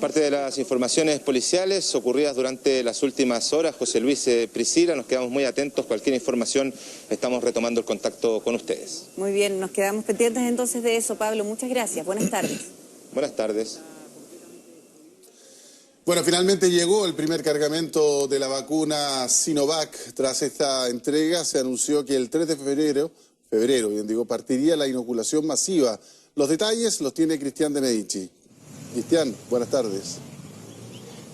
Parte de las informaciones policiales ocurridas durante las últimas horas, José Luis, Priscila, nos quedamos muy atentos. Cualquier información, estamos retomando el contacto con ustedes. Muy bien, nos quedamos pendientes entonces de eso, Pablo. Muchas gracias. Buenas tardes. Buenas tardes. Bueno, finalmente llegó el primer cargamento de la vacuna Sinovac. Tras esta entrega se anunció que el 3 de febrero, bien digo, partiría la inoculación masiva. Los detalles los tiene Cristian de Medici. Cristian, buenas tardes.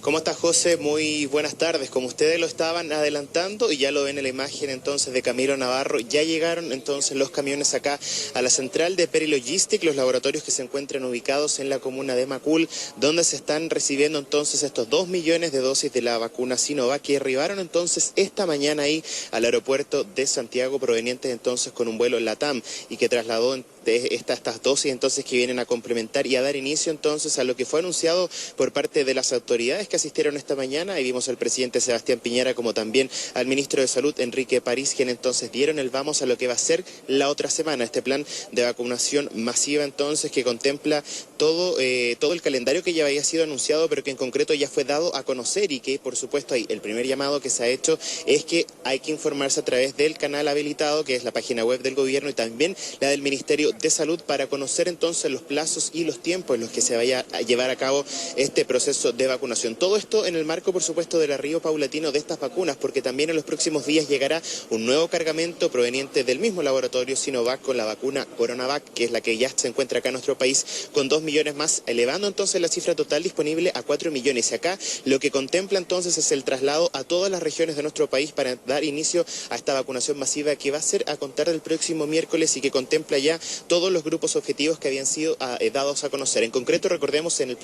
¿Cómo estás, José? Muy buenas tardes. Como ustedes lo estaban adelantando y ya lo ven en la imagen entonces de Camilo Navarro, ya llegaron entonces los camiones acá a la central de Perilogistic, los laboratorios que se encuentran ubicados en la comuna de Macul, donde se están recibiendo entonces estos 2 millones de dosis de la vacuna Sinovac que arribaron entonces esta mañana ahí al aeropuerto de Santiago, provenientes entonces con un vuelo LATAM y que trasladó estas dosis entonces que vienen a complementar y a dar inicio entonces a lo que fue anunciado por parte de las autoridades que asistieron esta mañana. Y vimos al presidente Sebastián Piñera como también al ministro de Salud Enrique París, quien entonces dieron el vamos a lo que va a ser la otra semana, este plan de vacunación masiva entonces que contempla todo el calendario que ya había sido anunciado, pero que en concreto ya fue dado a conocer y que por supuesto el primer llamado que se ha hecho es que hay que informarse a través del canal habilitado, que es la página web del gobierno y también la del Ministerio de Salud, para conocer entonces los plazos y los tiempos en los que se vaya a llevar a cabo este proceso de vacunación. Todo esto en el marco, por supuesto, del arribo paulatino de estas vacunas, porque también en los próximos días llegará un nuevo cargamento proveniente del mismo laboratorio Sinovac con la vacuna Coronavac, que es la que ya se encuentra acá en nuestro país, con 2 millones más, elevando entonces la cifra total disponible a 4 millones. Y acá lo que contempla entonces es el traslado a todas las regiones de nuestro país para dar inicio a esta vacunación masiva que va a ser a contar del próximo miércoles y que contempla ya todos los grupos objetivos que habían sido dados a conocer. En concreto, recordemos, en los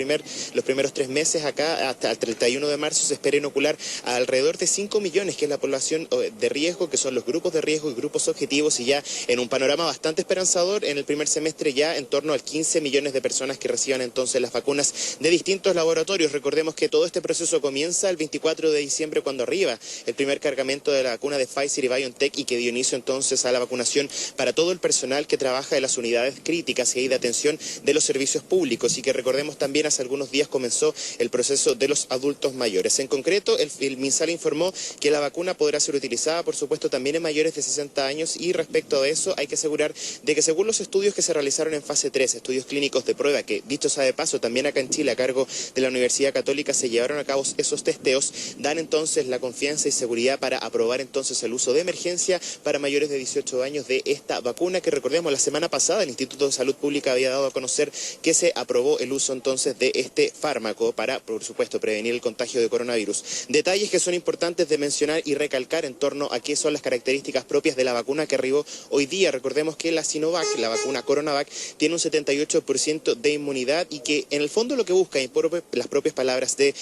primeros 3 meses acá, hasta el 31 de marzo, se espera inocular a alrededor de 5 millones, que es la población de riesgo, que son los grupos de riesgo y grupos objetivos, y ya en un panorama bastante esperanzador, en el primer semestre ya en torno a 15 millones de personas que reciban entonces las vacunas de distintos laboratorios. Recordemos que todo este proceso comienza el 24 de diciembre, cuando arriba el primer cargamento de la vacuna de Pfizer y BioNTech y que dio inicio entonces a la vacunación para todo el personal que trabaja en las unidades críticas y de atención de los servicios públicos, y que recordemos también hace algunos días comenzó el proceso de los adultos mayores. En concreto, el MinSal informó que la vacuna podrá ser utilizada, por supuesto, también en mayores de 60 años, y respecto a eso hay que asegurar de que según los estudios que se realizaron en fase 3, estudios clínicos de prueba, que dicho sea de paso, también acá en Chile a cargo de la Universidad Católica se llevaron a cabo esos testeos, dan entonces la confianza y seguridad para aprobar entonces el uso de emergencia para mayores de 18 años de esta vacuna, que recordemos la semana pasada el Instituto de Salud Pública había dado a conocer que se aprobó el uso entonces de este fármaco para, por supuesto, prevenir el contagio de coronavirus. Detalles que son importantes de mencionar y recalcar en torno a qué son las características propias de la vacuna que arribó hoy día. Recordemos que la Sinovac, la vacuna Coronavac, tiene un 78% de inmunidad y que en el fondo lo que busca, y por las propias palabras de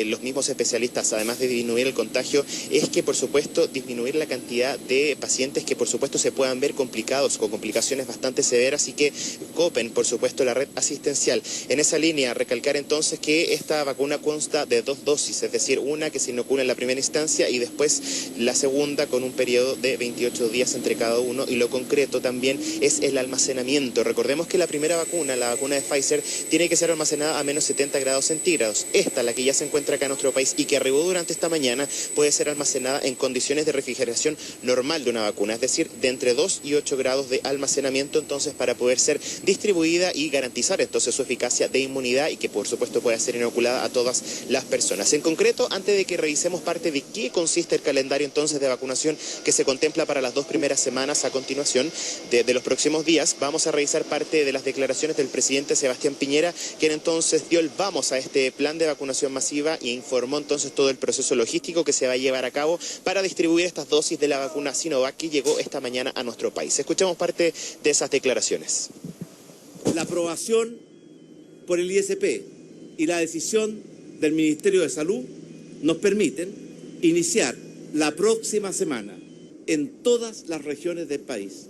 los mismos especialistas, además de disminuir el contagio, es que por supuesto disminuir la cantidad de pacientes que por supuesto se puedan ver complicados, con complicaciones bastante severas, y que copen por supuesto la red asistencial. En esa línea, recalcar entonces que esta vacuna consta de 2 dosis, es decir, una que se inocula en la primera instancia y después la segunda con un periodo de 28 días entre cada uno, y lo concreto también es el almacenamiento. Recordemos que la primera vacuna, la vacuna de Pfizer, tiene que ser almacenada a menos 70 grados centígrados. Esta, la que ya se encuentra acá en nuestro país y que arribó durante esta mañana, puede ser almacenada en condiciones de refrigeración normal de una vacuna, es decir, de entre 2 y 8 grados de almacenamiento, entonces para poder ser distribuida y garantizar entonces su eficacia de inmunidad y que por supuesto pueda ser inoculada a todas las personas. En concreto, antes de que revisemos parte de qué consiste el calendario entonces de vacunación que se contempla para las 2 primeras semanas a continuación de los próximos días, vamos a revisar parte de las declaraciones del presidente Sebastián Piñera, quien entonces dio el vamos a este plan de vacunación masiva y informó entonces todo el proceso logístico que se va a llevar a cabo para distribuir estas dosis de la vacuna Sinovac que llegó esta mañana a nuestro país. Escuchamos parte de esas declaraciones. La aprobación por el ISP y la decisión del Ministerio de Salud nos permiten iniciar la próxima semana en todas las regiones del país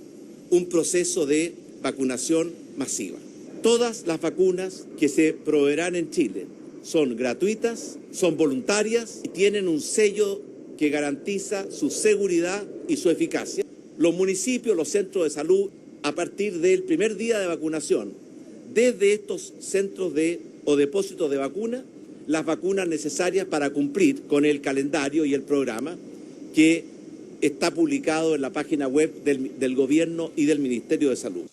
un proceso de vacunación masiva. Todas las vacunas que se proveerán en Chile son gratuitas, son voluntarias y tienen un sello que garantiza su seguridad y su eficacia. Los municipios, los centros de salud, a partir del primer día de vacunación, desde estos centros de o depósitos de vacuna las vacunas necesarias para cumplir con el calendario y el programa que está publicado en la página web del Gobierno y del Ministerio de Salud.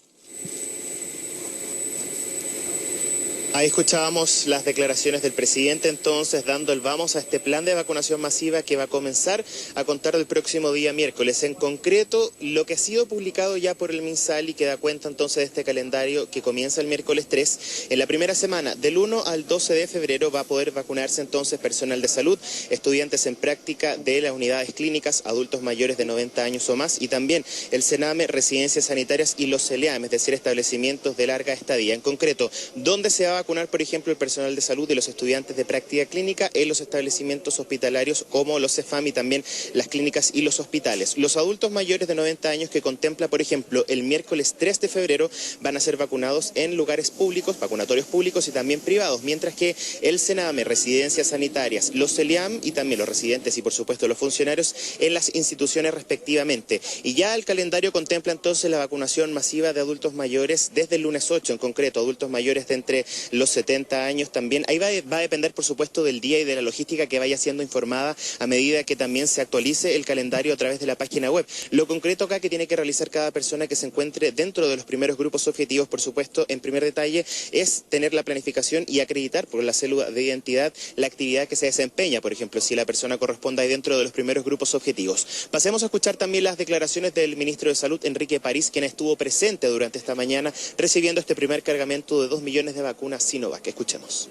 Ahí escuchábamos las declaraciones del presidente entonces dando el vamos a este plan de vacunación masiva que va a comenzar a contar del próximo día miércoles. En concreto, lo que ha sido publicado ya por el MinSal y que da cuenta entonces de este calendario que comienza el miércoles 3, en la primera semana del 1 al 12 de febrero va a poder vacunarse entonces personal de salud, estudiantes en práctica de las unidades clínicas, adultos mayores de 90 años o más y también el CENAME, residencias sanitarias y los CELEAM, es decir, establecimientos de larga estadía. En concreto, ¿dónde se va a vacunar, por ejemplo, el personal de salud y los estudiantes de práctica clínica? En los establecimientos hospitalarios como los CEFAM y también las clínicas y los hospitales. Los adultos mayores de 90 años que contempla, por ejemplo, el miércoles 3 de febrero van a ser vacunados en lugares públicos, vacunatorios públicos y también privados, mientras que el CENAME, residencias sanitarias, los CELIAM y también los residentes y por supuesto los funcionarios en las instituciones respectivamente. Y ya el calendario contempla entonces la vacunación masiva de adultos mayores desde el lunes 8, en concreto, adultos mayores de entre los 70 años también. Ahí va a depender, por supuesto, del día y de la logística que vaya siendo informada a medida que también se actualice el calendario a través de la página web. Lo concreto acá que tiene que realizar cada persona que se encuentre dentro de los primeros grupos objetivos, por supuesto, en primer detalle, es tener la planificación y acreditar por la cédula de identidad la actividad que se desempeña, por ejemplo, si la persona corresponde ahí dentro de los primeros grupos objetivos. Pasemos a escuchar también las declaraciones del ministro de Salud, Enrique París, quien estuvo presente durante esta mañana recibiendo este primer cargamento de 2 millones de vacunas Sinovac. Escuchemos.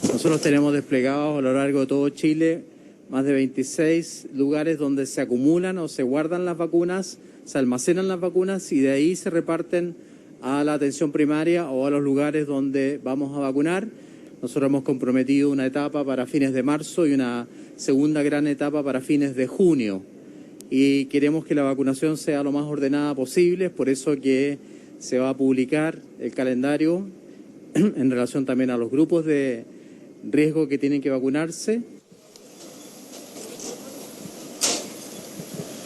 Nosotros tenemos desplegados a lo largo de todo Chile más de 26 lugares donde se acumulan o se guardan las vacunas, se almacenan las vacunas y de ahí se reparten a la atención primaria o a los lugares donde vamos a vacunar. Nosotros hemos comprometido una etapa para fines de marzo y una segunda gran etapa para fines de junio. Y queremos que la vacunación sea lo más ordenada posible, es por eso que se va a publicar el calendario en relación también a los grupos de riesgo que tienen que vacunarse.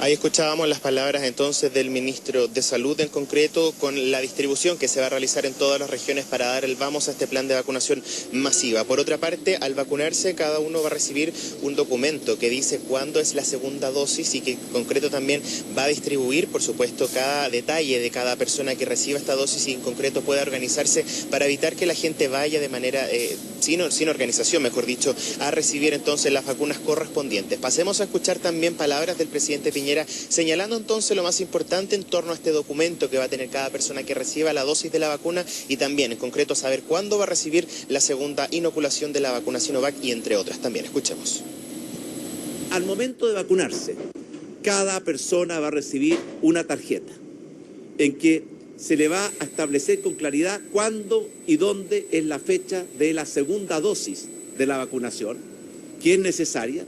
Ahí escuchábamos las palabras entonces del ministro de Salud en concreto con la distribución que se va a realizar en todas las regiones para dar el vamos a este plan de vacunación masiva. Por otra parte, al vacunarse cada uno va a recibir un documento que dice cuándo es la segunda dosis y que en concreto también va a distribuir, por supuesto, cada detalle de cada persona que reciba esta dosis y en concreto pueda organizarse para evitar que la gente vaya de manera sin organización, mejor dicho, a recibir entonces las vacunas correspondientes. Pasemos a escuchar también palabras del presidente Piñera señalando entonces lo más importante en torno a este documento que va a tener cada persona que reciba la dosis de la vacuna y también en concreto saber cuándo va a recibir la segunda inoculación de la vacuna Sinovac y entre otras también. Escuchemos. Al momento de vacunarse, cada persona va a recibir una tarjeta en que se le va a establecer con claridad cuándo y dónde es la fecha de la segunda dosis de la vacunación, que es necesaria,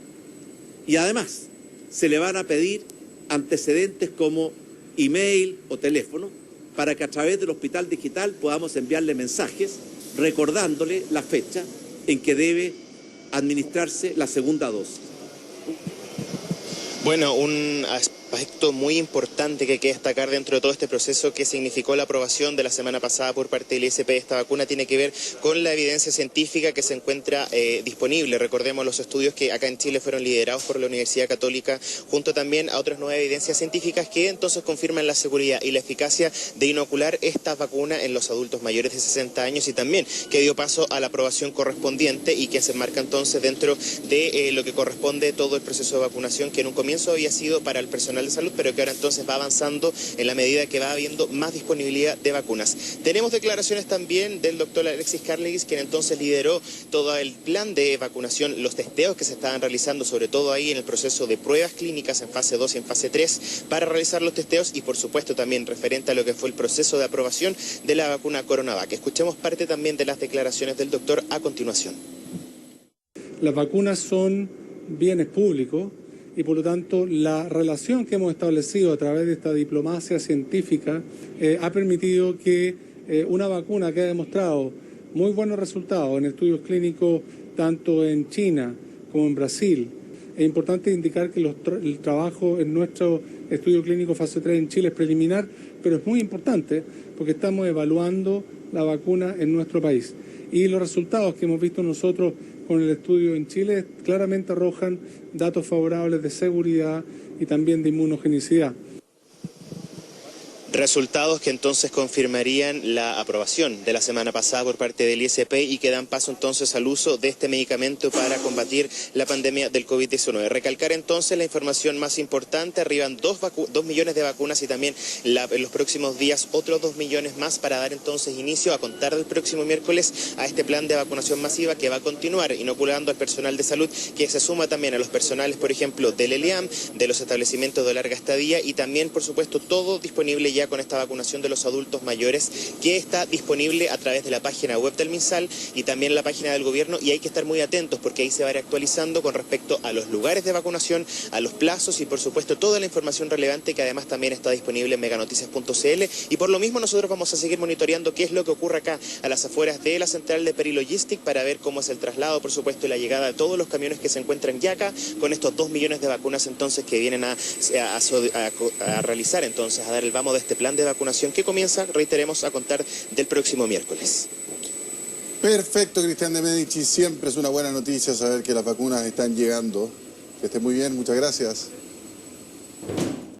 y además se le van a pedir antecedentes como email o teléfono para que a través del hospital digital podamos enviarle mensajes recordándole la fecha en que debe administrarse la segunda dosis. Bueno, un aspecto muy importante que hay que destacar dentro de todo este proceso que significó la aprobación de la semana pasada por parte del ISP de esta vacuna tiene que ver con la evidencia científica que se encuentra disponible. Recordemos los estudios que acá en Chile fueron liderados por la Universidad Católica junto también a otras nuevas evidencias científicas que entonces confirman la seguridad y la eficacia de inocular esta vacuna en los adultos mayores de 60 años y también que dio paso a la aprobación correspondiente y que se enmarca entonces dentro de lo que corresponde todo el proceso de vacunación que en un comienzo había sido para el personal de salud, pero que ahora entonces va avanzando en la medida que va habiendo más disponibilidad de vacunas. Tenemos declaraciones también del doctor Alexis Carlegis, quien entonces lideró todo el plan de vacunación, los testeos que se estaban realizando, sobre todo ahí en el proceso de pruebas clínicas en fase 2 y en fase 3, para realizar los testeos y por supuesto también referente a lo que fue el proceso de aprobación de la vacuna Coronavac. Escuchemos parte también de las declaraciones del doctor a continuación. Las vacunas son bienes públicos y por lo tanto la relación que hemos establecido a través de esta diplomacia científica ha permitido que una vacuna que ha demostrado muy buenos resultados en estudios clínicos tanto en China como en Brasil. Es importante indicar que el trabajo en nuestro estudio clínico fase 3 en Chile es preliminar, pero es muy importante porque estamos evaluando la vacuna en nuestro país. y los resultados que hemos visto nosotros con el estudio en Chile claramente arrojan datos favorables de seguridad y también de inmunogenicidad. Resultados que entonces confirmarían la aprobación de la semana pasada por parte del ISP y que dan paso entonces al uso de este medicamento para combatir la pandemia del COVID-19. Recalcar entonces la información más importante: arriban 2 millones de vacunas y también en los próximos días otros 2 millones más para dar entonces inicio a contar del próximo miércoles a este plan de vacunación masiva que va a continuar inoculando al personal de salud, que se suma también a los personales, por ejemplo, del ELEAM, de los establecimientos de larga estadía y también, por supuesto, todo disponible ya con esta vacunación de los adultos mayores, que está disponible a través de la página web del MinSal y también la página del gobierno, y hay que estar muy atentos porque ahí se va a ir actualizando con respecto a los lugares de vacunación, a los plazos y por supuesto toda la información relevante, que además también está disponible en meganoticias.cl, y por lo mismo nosotros vamos a seguir monitoreando qué es lo que ocurre acá a las afueras de la central de Peri Logistic para ver cómo es el traslado, por supuesto, y la llegada de todos los camiones que se encuentran ya acá con estos 2 millones de vacunas entonces que vienen a realizar entonces, a dar el vamos de este plan de vacunación que comienza, reiteremos, a contar del próximo miércoles. Perfecto, Cristian de Medici. Siempre es una buena noticia saber que las vacunas están llegando. Que esté muy bien, muchas gracias.